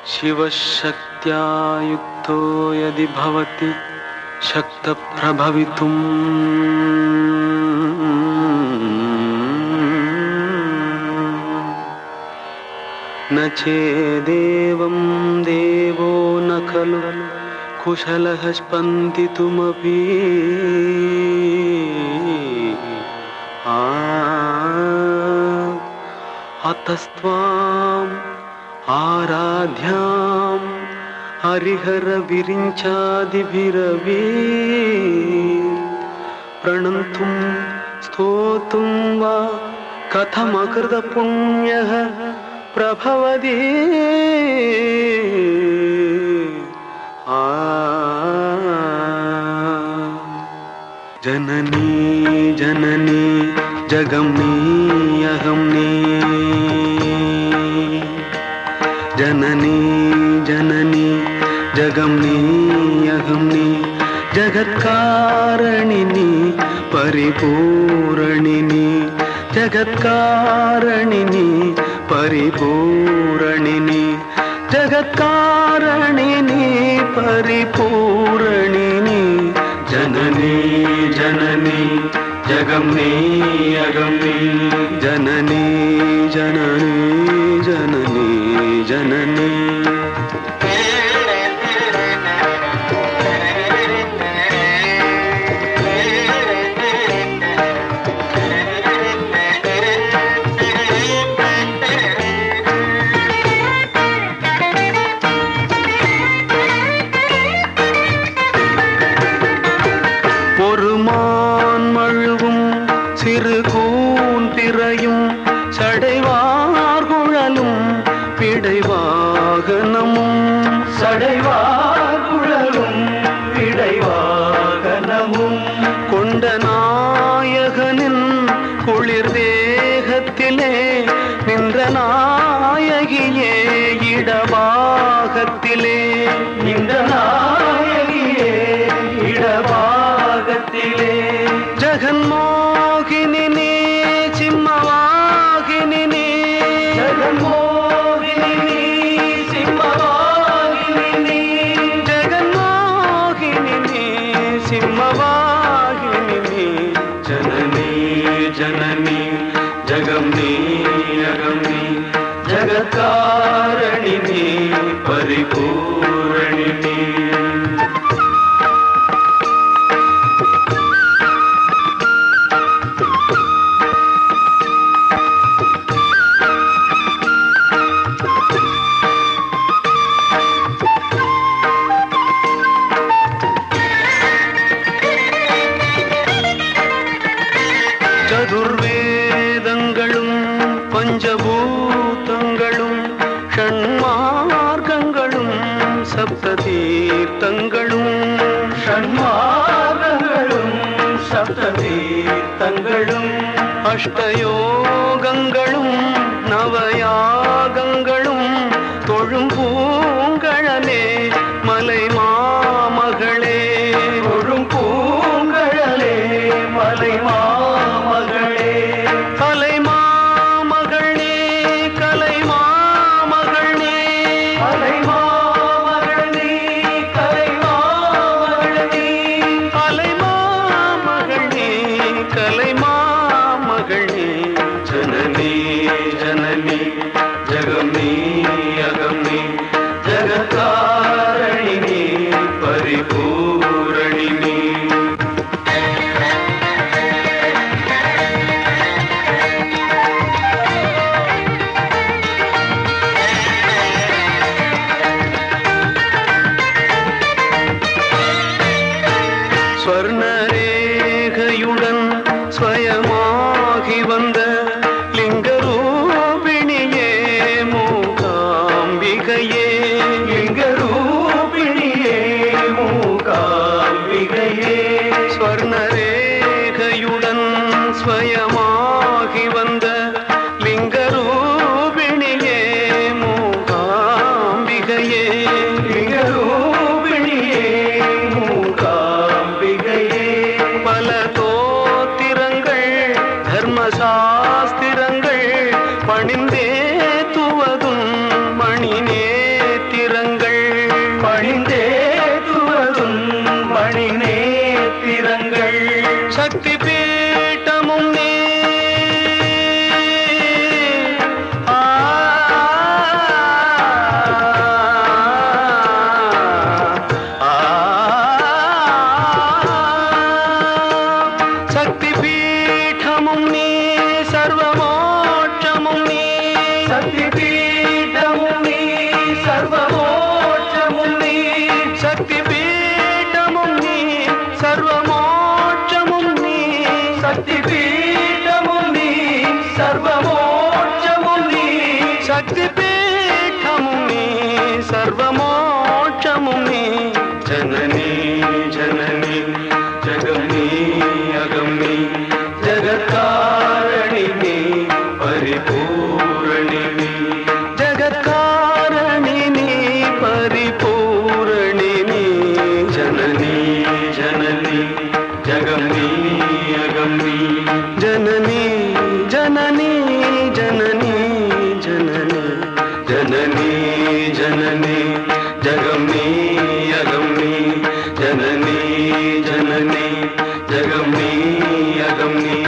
शिवशक्त्या युक्तो यदि भवति शक्तप्रभवितुम् न चेदेवं देवो न खलु कुशलः स्पन्दितुमपि अतस्त्वाम् आराध्यां हरिहर विरिञ्चादिभिरपि प्रणन्तुं स्तोतुं वा कथमकृतपुण्यः प्रभवति जननी जननी जगमनी अहमनी जननी जननी जगमनी अहमनी जगत्कारणिनी परिपूरणिनी जगत्कारणिनी परिपूरणिनी जगत्कारणिनी परिपूरणिनी जननी जननी जगमनी अगमनी जननी जननी जननी जननी சிறு கூந்திரையும் சடைவார்குழலும் பிடைவாகனமும் சடைவார்குழலும் பிடைவாகனமும் கொண்ட நாயகனின் குளிர் தேகத்திலே நின்ற நாயகியே இடபாகத்திலே நின்ற நாயகியே இடபாகத்திலே ஜகன்மோ जननी जननी जगमनी अगमनी जगत्कारणिनी परिपूरणिनी சதுர்வேதங்களும் பஞ்சபூதங்களும் ஷண்மார்க்கங்களும் சப்ததீர்த்தங்களும் ஷண்மார்க்கங்களும் சப்ததீர்த்தங்களும் அஷ்டயோகங்களும் நவயாகங்களும் தொழும் பூங்கழலே மலை மாமகளே தொழும் பூங்கழலே மலை जननी जननी जगमनी अगमनी जननी जगम नी अगम नी जननी जननी जगम नी अगम नी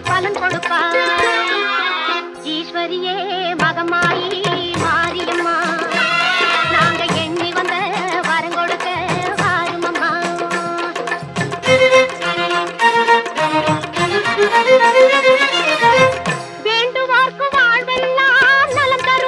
பலன் கொடுப்பாய். ஈஸ்வரியே மகமாயி மாரியம்மா, நாங்க எண்ணி வந்த வரம் கொடுக்க வாருமம்மா. வேண்டுவார்க்கு வாழ்வெல்லாம் நலம் தரும்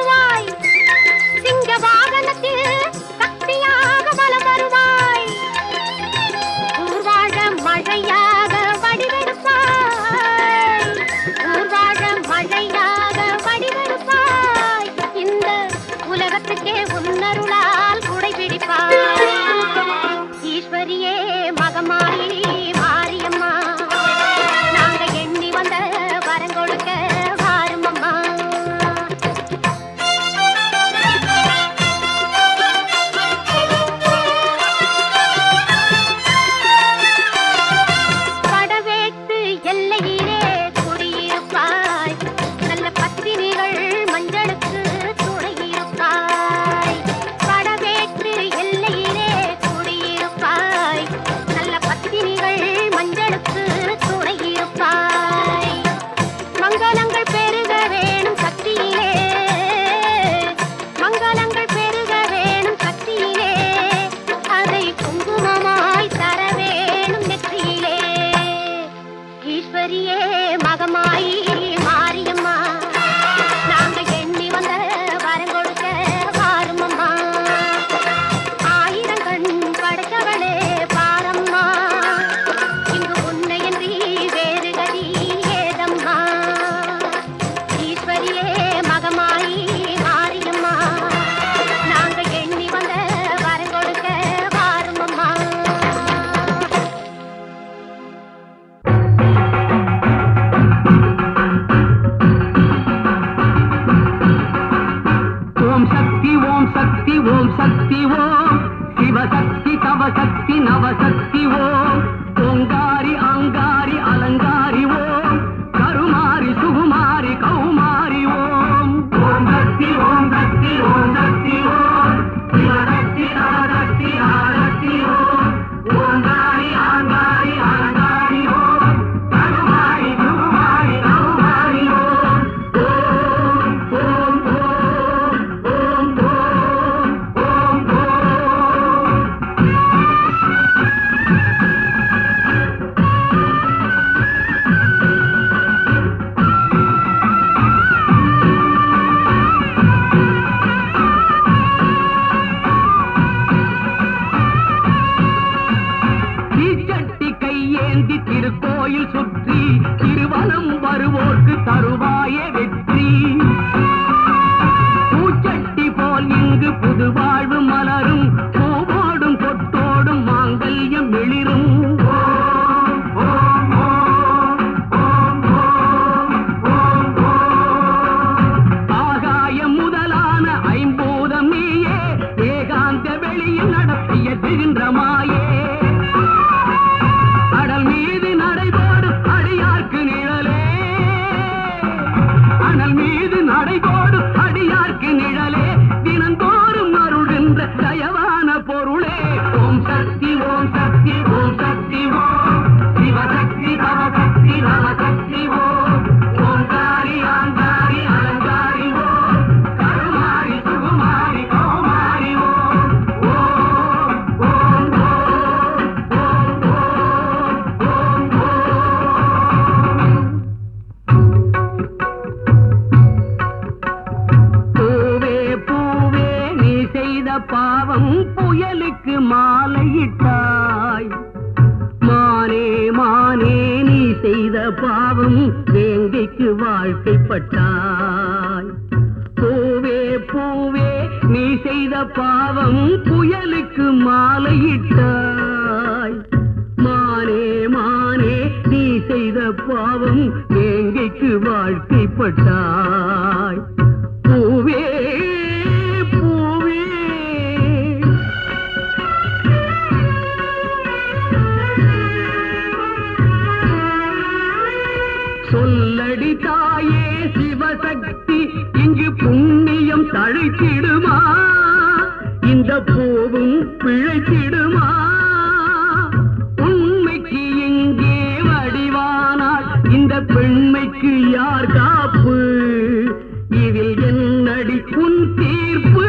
சக்தி ஓம் சிவசக்தி தவசக்தி நவசக்தி ஓம் ஓங்காரி அங்காரி அலங்காரி ஓம் கருமாரி சுகுமாரி கௌமாரி ஓம் ஓம் சக்தி ஓம் சக்தி ஓம் சக்தி ஓம் சிவசக்தி தவசக்தி நவசக்தி ஓம் ஓங்காரி அங்காரி அலங்காரி ஓம் கருமாரி சுகுமாரி கௌமாரி ஓம் ஓம் ஓம் ஓம் ஓம் ஓம் ஓம் தீச்சட்டி கையேந்தி திருக்கோயில் சுற்றி திருவலம் வருவோர்க்கு தருவாயே வெற்றி பூச்சட்டி போல் இங்கு புது வாழ்வு மலரும் பூவோடும் கொட்டோடும் மாங்கல்யம் வெளிரும் ஆகாயம் முதலான ஐம்பூதம் நீயே ஏகாந்த வெளியில் நடத்திய திகின்ற மாயே அடல் மீது நடைபோடும் அடியார்க்கு நிழலே அனல் மீது நடைபோடும் அடியார்க்கு நிழலே தினந்தோறும் அருள்கின்ற தயவான பொருளே ஓம் சக்தி ஓம் சக்தி ஓம் சக்தி ஓம் சிவசக்தி தவசக்தி நவசக்தி ஓம் ஓங்காரி ஆங்காரி அலங்காரி ஓம் கருமாரி சுகுமாரி கௌமாரி ஓம் ஓம் ஓம் ஓம் ஓம் பூவே பூவே நீ செய்த பாவம் புயலுக்கு மாலையிட்டாய் மானே மானே நீ செய்த பாவம் வேங்கைக்கு வாழ்க்கைப்பட்டாய் பூவே பூவே நீ செய்த பாவம் புயலுக்கு மாலையிட்டாய் மானே மானே நீ செய்த பாவம் வேங்கைக்கு வாழ்க்கைப்பட்டாய் பூவே பூவே சொல்லடி தாயே சிவசக்தி இங்கு புண்ணியம் தழைத்திடுமா இந்த பூவும் பிழைத்திடுமா உண்மைக்கு எங்கே வடிவானால் இந்த பெண்மைக்கு யார் காப்பு இதில் என்னடி உன் தீர்ப்பு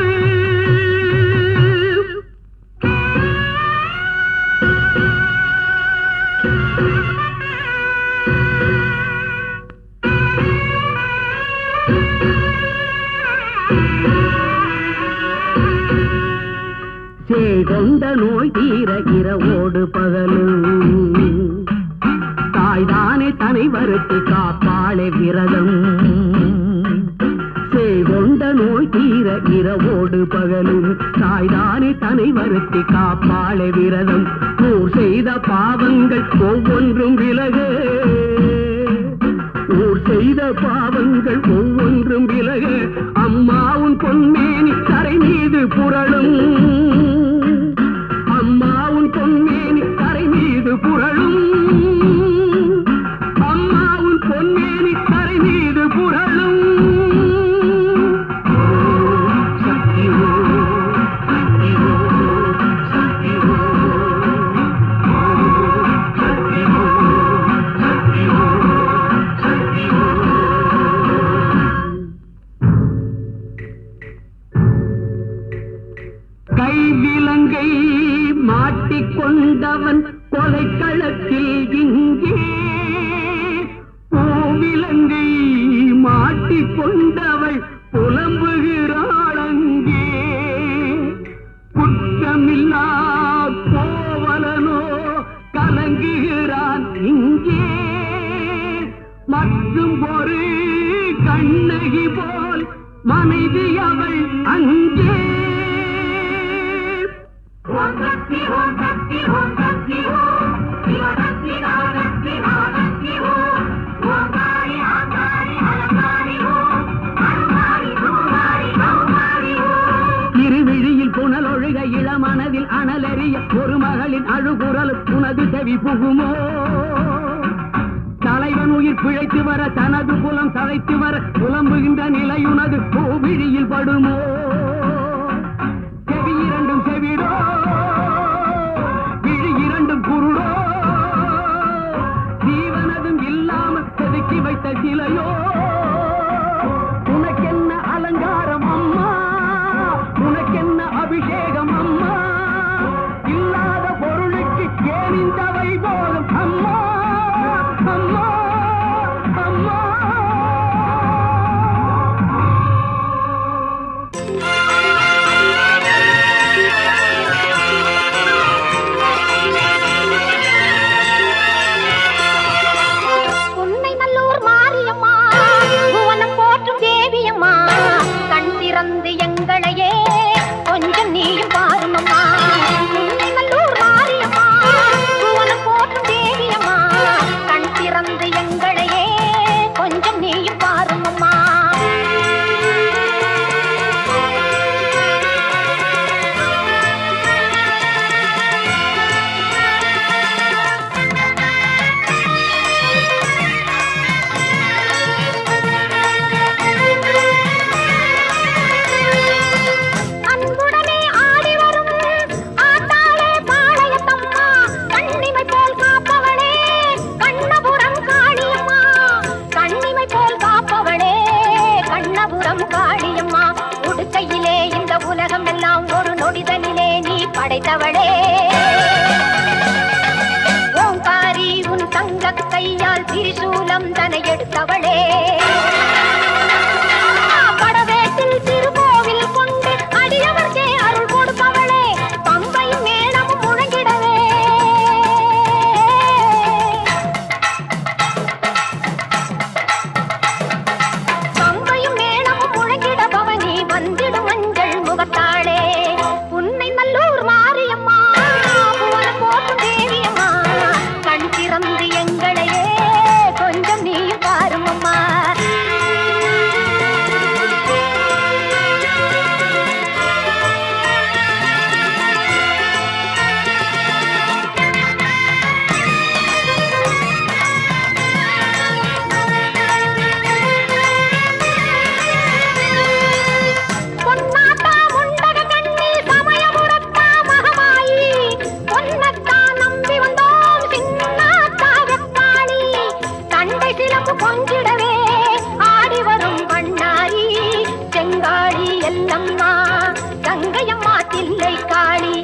செய்கொண்ட நோய் தீர இரவோடு பகலும் தாய்தானே தனை வருத்தி காப்பாளே விரதம் செய்கொண்ட நோய் தீர இரவோடு பகலும் தாய்தானே தனை வருத்தி காப்பாளே விரதம் ஊர் செய்த பாவங்கள் ஒவ்வொன்றும் விலக ஊர் செய்த பாவங்கள் ஒவ்வொன்றும் விலக அம்மாவும் பொன்மேனி கரை மீது புரளும் அம்மாவும் பொன்மேனி கரை மீது புரளும் அம்மாவும் பொன்மேனி கரை மீது புரளும் சக்தி சக்தி சக்தி சக்தி கைவிலங்கை மாட்டிக்கொண்டவன் கொலைக்களத்தில் இங்கே பூவிலங்கை மாட்டிக்கொண்டவள் புலம்புகிறாள் அங்கே குற்றமில்லா கோவலனோ கலங்குகிறான் இங்கே மற்றும் ஒரு கண்ணகி போல் மனைவி அவள் அங்கே ஓம் சக்தி ஓம் சக்தி ஓம் சக்தி ஓம் சிவசக்தி நவசக்தி நவசக்தி ஓம் ஓங்காரி ஆங்காரி அலங்காரி ஓம் கருமாரி சுகுமாரி கௌமாரி ஓம் இருவிழியில் புனலொழுகி மனதில் அனலெறிய ஒரு மகளின் அழுகுரல் உனது செவி புகுமோ? தலைவன் உயிர் பிழைத்து வர தனது புலம் தழைத்து வர புலம்புகின்ற நிலையுனது பூவிழியில் படுமோ? செவி இரண்டும் செவிடோ, விழி இரண்டும் குருடோ, ஜீவனதும் இல்லாமல் செதுக்கி வைத்த சிலையோ? உனக்கென்ன அலங்காரம் அம்மா, உனக்கென்ன அபிஷேகம் அம்மா, இல்லாத பொருளுக்கு ஏன் இந்த வைபோகம் அம்மா, அம்மா, அம்மா. உன்னை நல்லூர் மாரியம்மா, புவனம் போற்றும் தேவியம்மா, கண் திறந்து எங்களையே கொஞ்சம் நீயும் பாருமம்மா. உன்னை நல்லூர் மாரியம்மா, புவனம் போற்றும் தேவியம்மா, கண் திறந்து எங்களையே கொஞ்சம் நீயும் பாருமம்மா. அன்புடனே ஆடி வரும் ஆத்தாளே பாளையத்தம்மா, கண்ணிமை போல் காப்பவளே கண்ணபுரம் காளியம்மா, கண்ணிமை போல் காப்பவளே கண்ணபுரம் காளியம்மா. உடுக்கையிலே இந்த உலகம் எல்லாம் ஒரு நொடிதனிலே நீ படைத்தவளே. ஓங்காரி உன் தங்க கையால் திரிசூலம் தனை எடுத்தவளே. படவேட்டில் திருக்கோவில் கொண்டு அடியவர்க்கே அருள் கொடுப்பவளே, பம்பையும் மேளமும் முழங்கிடவே. பம்பையும் மேளமும் முழங்கிட பவனி வந்திடும் மஞ்சள் முகத்தாளே. உன்னை நல்லூர் மாரியம்மா, புவனம் போற்றும் தேவியம்மா, கண் திறந்து எங்களையே கொஞ்சம் நீயும் பாருமம்மா. பொன்னாத்தா முண்டக கண்ணி சமயபுரத்தா மகமாயி, பொன்னத்தா நம்பி வந்தோம் சின்னாத்தா வெப்பாளி. கண்டை சிலம்பு கொஞ்சிடவே ஆடி வரும் பண்ணாரி, செங்காளி எல்லம்மா கங்கையம்மா தில்லை காளி.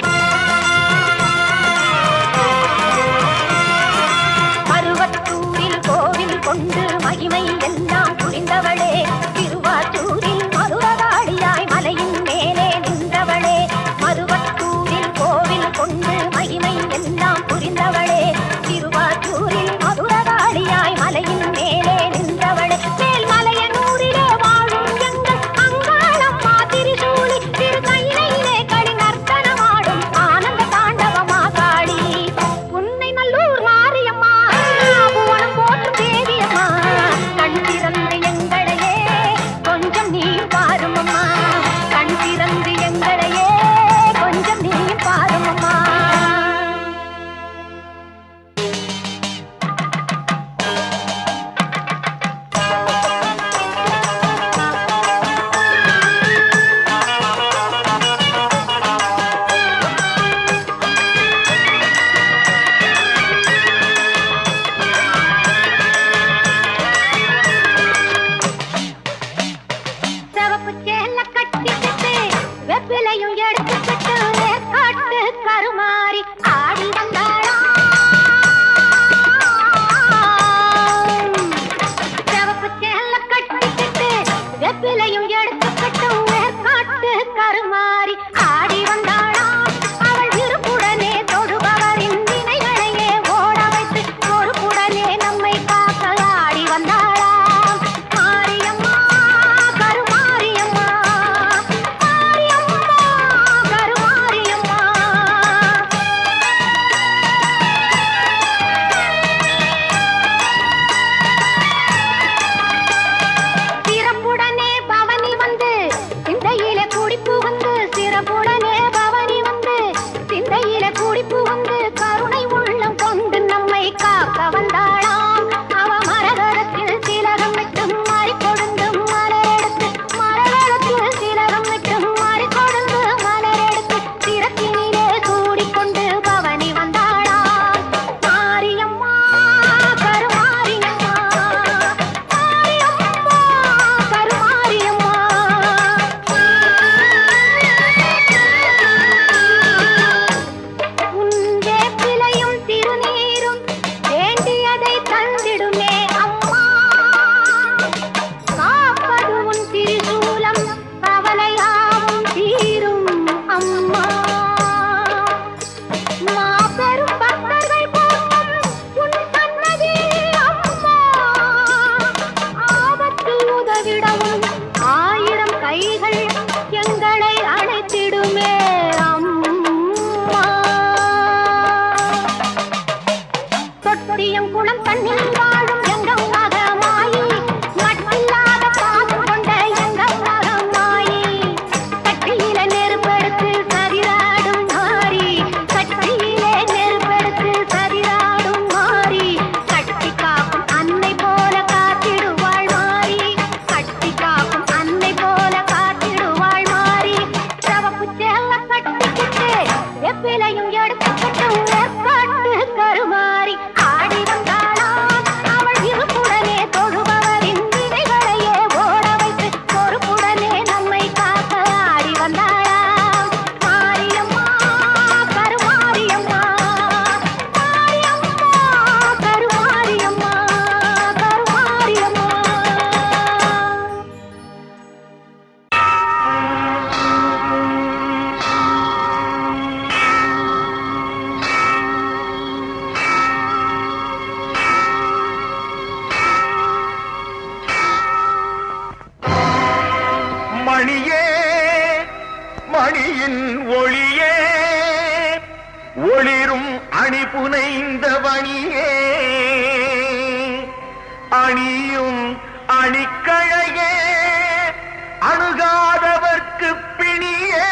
மருவத்தூரில் கோவில் கொண்டு மகிமை எல்லாம் புரிந்தவளே, திருவாச்சூரில் மதுரகாளியாய் மலையின் மேலே நின்றவளே. மருவத்தூரில் கோவில் கொண்டு மகிமை எல்லாம் புரிந்தவளே, திருவாச்சூரில் மதுரகாளியாய் மலையின் மேலே நின்றவளே. மேல்மலையனூரிலே வாழும் எங்கள் அங்காளம்மா திரிசூலி, திருக்கையிலே களி நர்த்தனமாடும் ஆனந்த தாண்டவமா காளி. உன்னை நல்லூர் மாரியம்மா, புவனம் போற்றும் தேவியம்மா, கண் திறந்து எங்களையே கொஞ்சம் நீ பாருமம்மா, கண் திறந்து எங்களையே கொஞ்சம் நீ பாருமம்மா. சிவப்பு சேல கட்டிக்கிட்டு வெப்பிலையும் எடுத்துக்கிட்டு நேர்காட்டு கருமாறி ஆடி வந்தாளாம். சிவப்பு சேல கட்டிக்கிட்டு வெப்பிலையும் எடுத்துக்கிட்டு நேர்காட்டு கருமாறி ஆடி வந்தாளாம். அவள் விருப்புடனே தொடுபவரின் வினைகளையே ஓட வைத்து பொறுப்புடனே நம்மை காக்க ஆடி வந்தாளாம். மாரியம்மா கருமாரியம்மா, மாரியம்மா கருமாரியம்மா. சிறப்புடனே பவனி வந்து சிந்தையிலே குடிப்பு வந்து சிறப்புடனே பவனி மணியின் ஒளியே ஒளிரும் அணி புனைந்த வணியே அணியும் அணிக்கழையே அணுகாதவர்க்கு பிணியே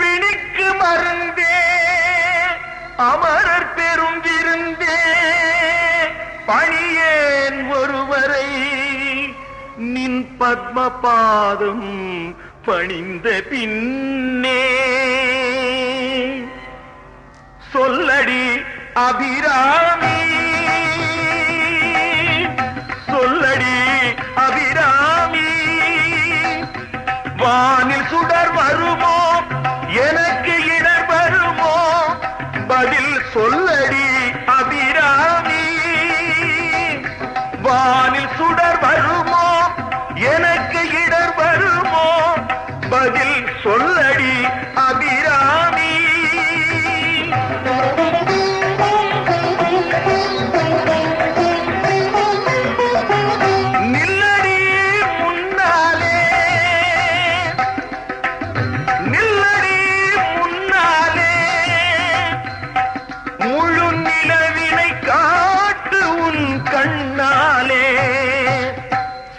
பிணிக்கு மருந்தே அமரர் பெரும் விருந்தே பணியேன் ஒருவரை நின் பத்ம பாதம் பணிந்த பின்னே சொல்லடி அபிராமி சொல்லடி அபிராமி வானில் சுடர் வருமோ எனக்கு இடர் வருமோ பதில் சொல்லடி அபிராமி வானில் சுடர் வருமோ எனக்கு இடர் வருமோ பதில் சொல்லடி அபிராமி நில்லடி முன்னாலே நில்லடி முன்னாலே முழு நிலவினை காட்டு உன் கண்ணாலே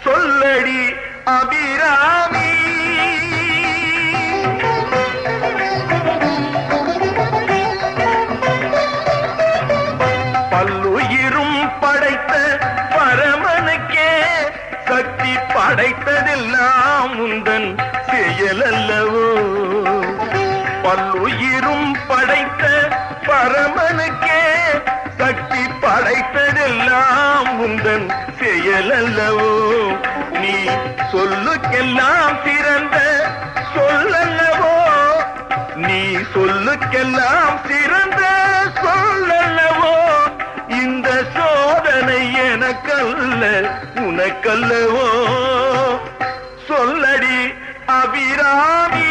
சொல்லடி அபிராமி பல்லுயிரும் படைத்த பரமனுக்கே சக்தி படைத்ததெல்லாம் உந்தன் செயலல்லவோ பல்லுயிரும் படைத்த பரமனுக்கே சக்தி படைத்ததெல்லாம் உந்தன் செயலல்லவோ நீ சொல்லுக்கெல்லாம் சிறந்த சொல்லல்லவோ நீ சொல்லுக்கெல்லாம் சிறந்த சொல்லல்லவோ இந்த சோதனை எனக்கல்ல உனக்கல்லவோ சொல்லடி அபிராமி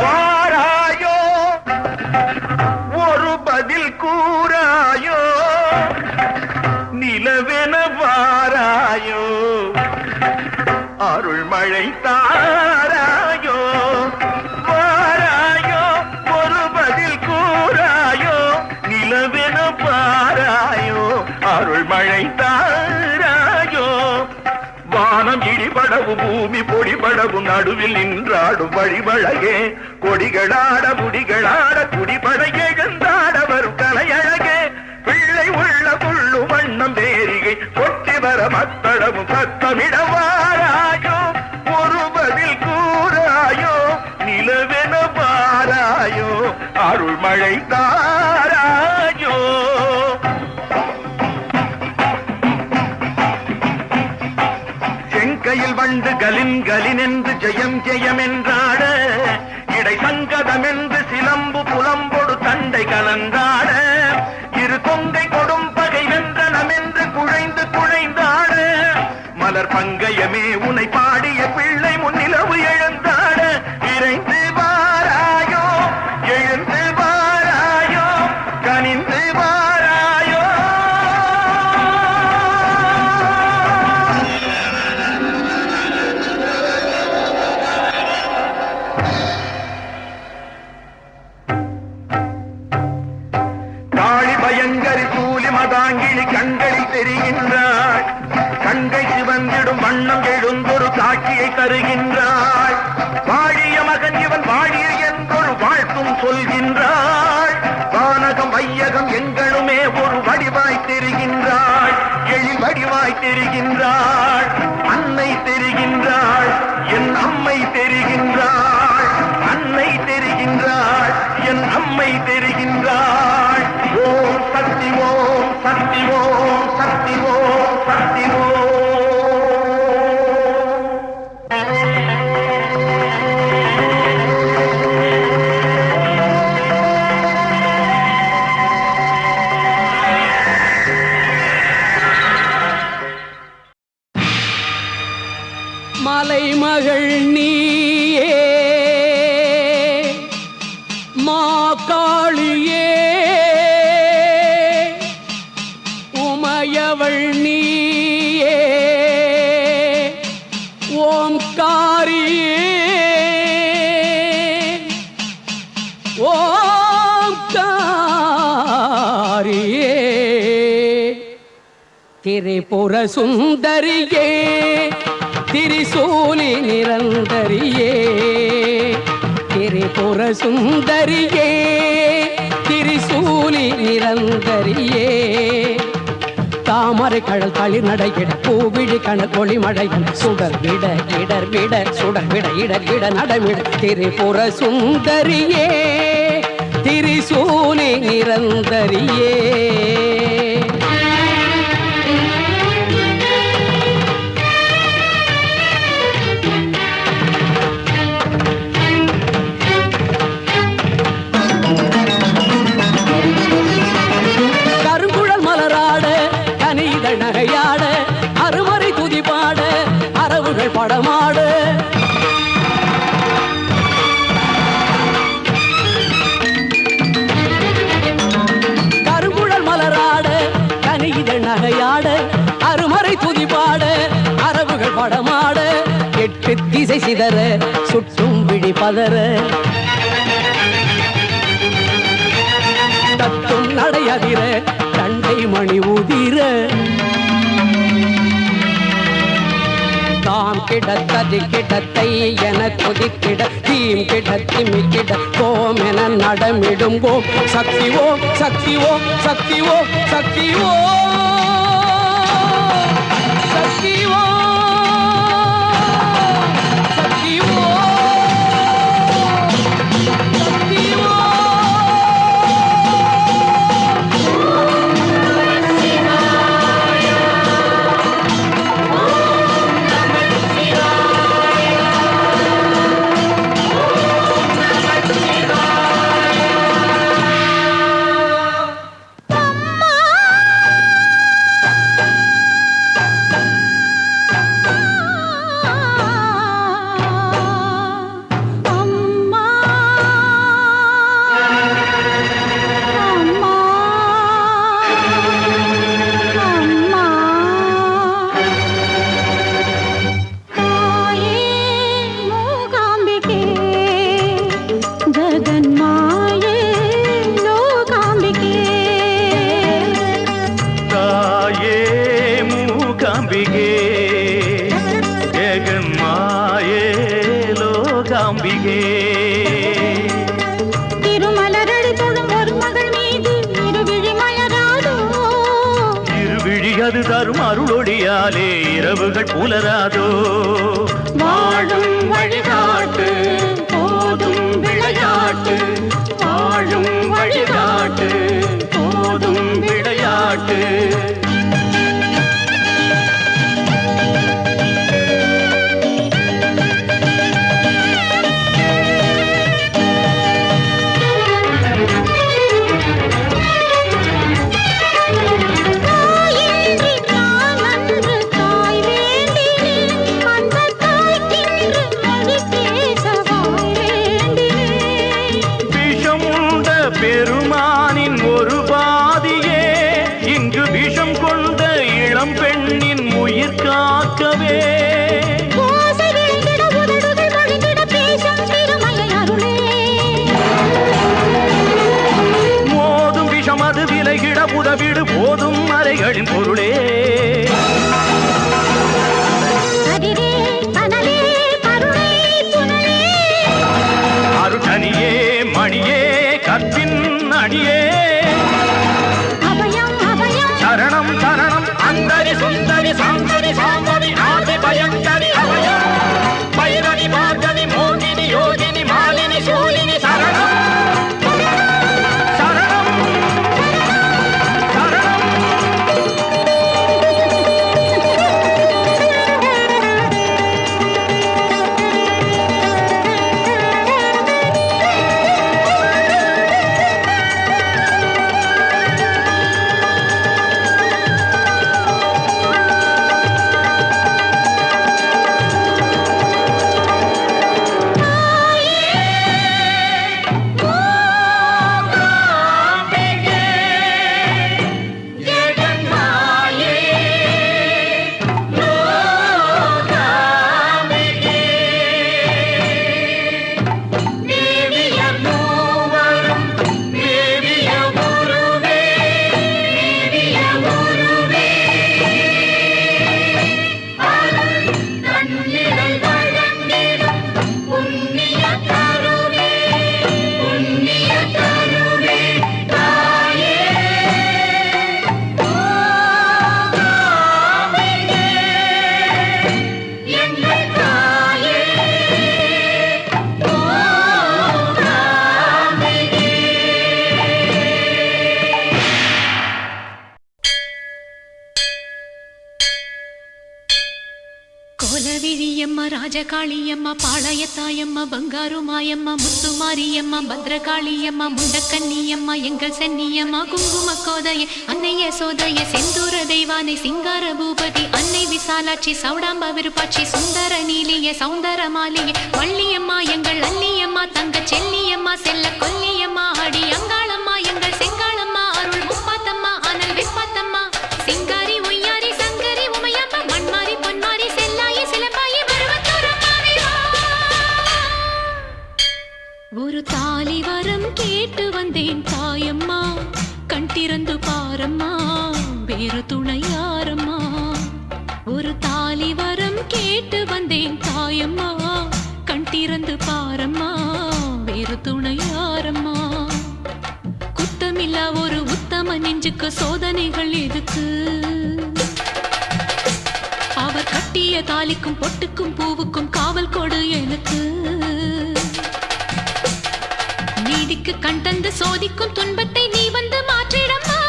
வாராயோ ஒரு பதில் கூறாயோ நிலவென வாராயோ அருள்மழை தாராயோ வாராயோ ஒரு பதில் கூறாயோ நிலவென பாராயோ அருள்மழை தாராயோ வானம் இடிபடவும் பூமி பொடிபடவும் நடுவில் நின்றாடும் வழிபழகே கொடிகளாட முடிகளாட குடிபட எழுந்தாட வரும் கலையழகே பிள்ளை உள்ள புள்ளு வண்ணம் பேரிகை கொட்டி வர மத்தளவும் சத்தமிட வாராயோ ஒரு பதில் கூறாயோ நிலவென பாராயோ அருள்மழை தாராயோ செங்கையில் வண்டு கலின் கலின் என்று ஜெயம் ஜெயம் என்றாட இடை சங்கதம் என்று சிலம்பு புலம்பொடு தண்டை கலந்தாட இரு கொங்கை கொடும் பகை வென்றனம் என்று குழைந்து குழைந்தாட மலர் பங்கயமே உனை பாடிய பிள்ளை முன்னிலவு எழுந்தாட விரைந்து வாராயோ எழுந்து வாராயோ கனிந்து வாராயோ காளி பயங்கரி சூலி மதாங்கிழி கண்களில் தெரிகின்றாள் கங்கை சிவந்திடும் வண்ணம் எழுந்தொரு காட்சியை தருகின்றாள் வாழிய மகன் இவன் வாழிய என்றொரு வாழ்த்தும் சொல்கின்றாள் வானகம் வையகம் எங்களுமே ஒரு வடிவாய் தெரிகின்றாள் எழில் வடிவாய் தெரிகின்றாள் அன்னை தெரிகின்றாள் என் அம்மை தெரிகின்றாள் அன்னை தெரிகின்றாள் என் அம்மை தெரிகின்றாள் ஓம் சக்தி ஓம் சக்தி ஓம் சக்தி ஓம் சக்தி ஓம் மலைமகள் நீயே மாகாளியே உமையவள் திரிபுர சுந்தரியே திரிசூலி நிரந்தரியே திரிபுர சுந்தரியே திரிசூலி நிரந்தரியே தாமரை கடல் தளிர் நடையிட பூவிழி கணல் ஒளிமழையிட சுடர் விட இடர் விட சுடர் விட இடர் விட நடமிட திரிபுர சுந்தரியே திரிசூலி நிரந்தரியே நகையாட அருமறை துதிபாட அரவுகள் படமாட கருங்குழல் மலராட கனியிதழ் நகையாட அருமறை துதிபாட அரவுகள் படமாட எட்டு திசை சிதற சுட்டும் விழி பதற தத்தும் நடையதிர தண்டை மணி உதிர தாம் கிடத்தது கிடத்தை என கொதிக்கிட தீம் கிட திமி கிட கோம் என நடமிடும் ஓம் சக்தி ஓம் சக்தி ஓம் சக்தி ஓம் சக்தி ஓம் சக்தி ஓம் சக்தி திருமலரடி தொழும் ஒரு மகள் மீது இருவிழி மலராதோ இருவிழி தரும் அருளொடியாலே இரவுகள் புலராதோ வாழும் வழிகாட்டு போதும் விளையாட்டு வாழும் வழிகாட்டு போதும் விளையாட்டு பெருமானின் ஒரு பாதியே இங்கு விஷம் கொண்ட இளம் பெண்ணின் உயிர் காக்கவே மோதும் விஷம் அது விலகிட புதவிடு போதும் அறைகளின் பொருளே அருட்டனியே மணியே கற்பின் அடியே சரணம் சரணம் அந்தரி சுந்தரி சாந்தரி சாம்பவி ஆதி பயங்கரி அபயம் பைரவி பார்கவி மோகினி யோகினி மாலினி சூலினி சரணம் சரணம் சரணம் கோலவிழியம்மா ராஜகாளியம்மா பாளையத்தாயம்மா பங்காரு மாயம்மா முத்துமாரியம்மா பத்ரகாளியம்மா முண்டக்கன்னியம்மா எங்கள் சென்னியம்மா குங்கும கோதைய அன்னைய சோதைய செந்தூர தெய்வானை சிங்கார பூபதி அன்னை விசாலாட்சி சௌடாம்ப விருப்பாட்சி சுந்தர நீலிய சௌந்தர மாலிய வள்ளியம்மா எங்கள் அல்லியம்மா தங்க செல்லியம்மா செல்ல கொல்லியம்மா அடி அங்காளம்மா எங்கள் செங்காளம்மா அருள் முப்பாத்தம்மா அனல் விப்பாத்தம்மா சிங்காரி ஒய்யாரி சங்கரி உமையம்மா மண்மாரி பொன்மாரி செல்லாயி சிலம்பாயி பருவத்தூரம்மாவே ஒரு தாலி வரம் கேட்டு வந்தேன் தாயம்மா கண் திறந்து பாரம்மா வேறு துணை யாரம்மா ஒரு தாலி வரம் கேட்டு வந்தேன் தாயம்மா கண் திறந்து பாரம்மா வேறு துணை யாரம்மா குத்தமில்லா ஒரு உத்தம நெஞ்சுக்கு சோதனைகள் எதுக்கு அவர் கட்டிய தாலிக்கும் பொட்டுக்கும் பூவுக்கும் காவல் கொடு எனக்கு நீதிக்கு கண் தந்து சோதிக்கும் துன்பத்தை நீ வந்து மாற்றிடம்மா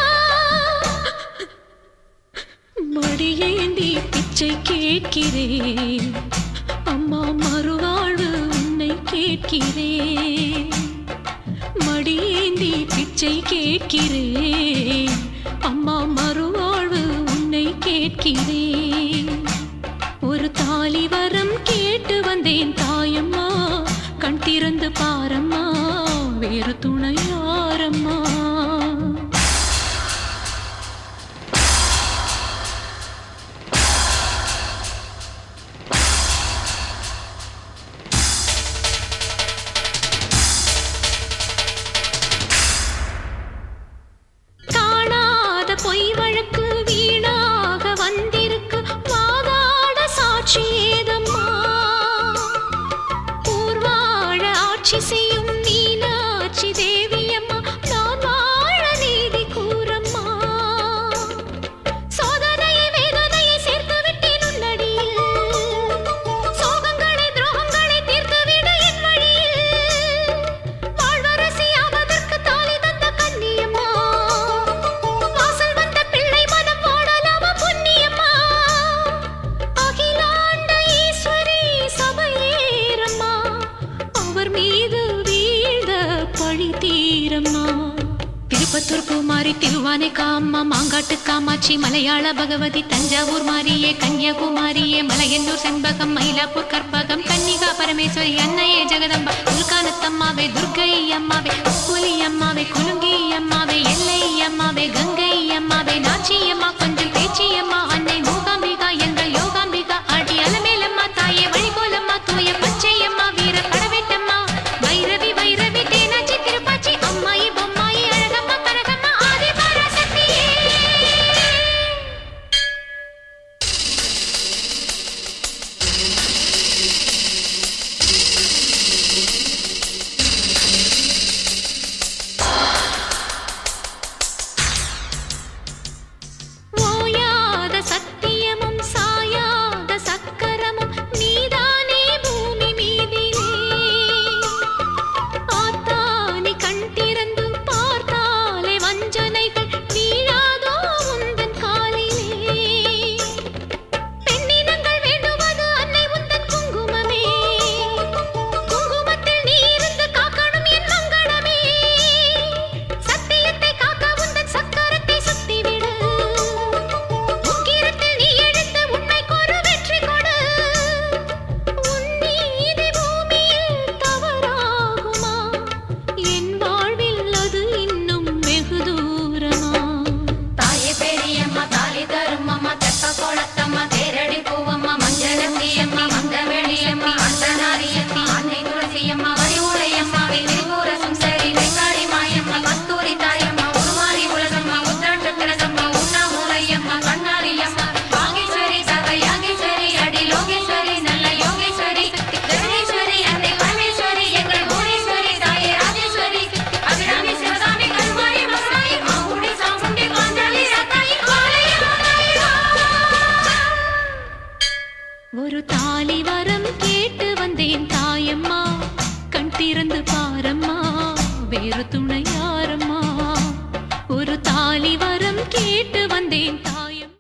மடியேந்தி பிச்சை கேட்கிறேன் அம்மா மறுவாழ்வு உன்னை கேட்கிறேன் மடியேந்தி பிச்சை கேட்கிறேன் அம்மா மறுவாழ்வு உன்னை கேட்கிறேன் ஒரு தாலி வரம் கேட்டு வந்தேன் தாயம்மா கண் திறந்து பாரம்மா வேறு துணை யாரம்மா பொய் வழக்கு வீணாக வந்திருக்கு வாதாட சாட்சி ஏதம்மா ஊர்வாழ ஆட்சி செய்யும் மீனாட்சி தேவியம்மா நான் வாழ நீதி கூறம்மா சோதனையை வேதனையை சேர்த்து விட்டேன் உன்னடியில் சோகங்களை துரோகங்களை தீர்த்து விட என் வழியில் வாழ்வரசி ஆவதற்கு தாலி தந்த கன்னியம்மா திருப்பத்தூர் பூமாரி திருவானை காம்மா மாங்காட்டு காமாட்சி மலையாள பகவதி தஞ்சாவூர் மாரியே கன்னியாகுமாரியே மலையன்னூர் செண்பகம் மயிலாப்பூர் கற்பகம் கன்னிகா பரமேஸ்வரி அன்னையே ஜெகதம்பா துர்கானத்தம்மாவே துர்கை அம்மாவே புலி அம்மாவே குலுங்கி அம்மாவே எல்லை அம்மாவே கங்கை அம்மாவே நாச்சி அம்மா கொஞ்சம் பேச்சி அம்மா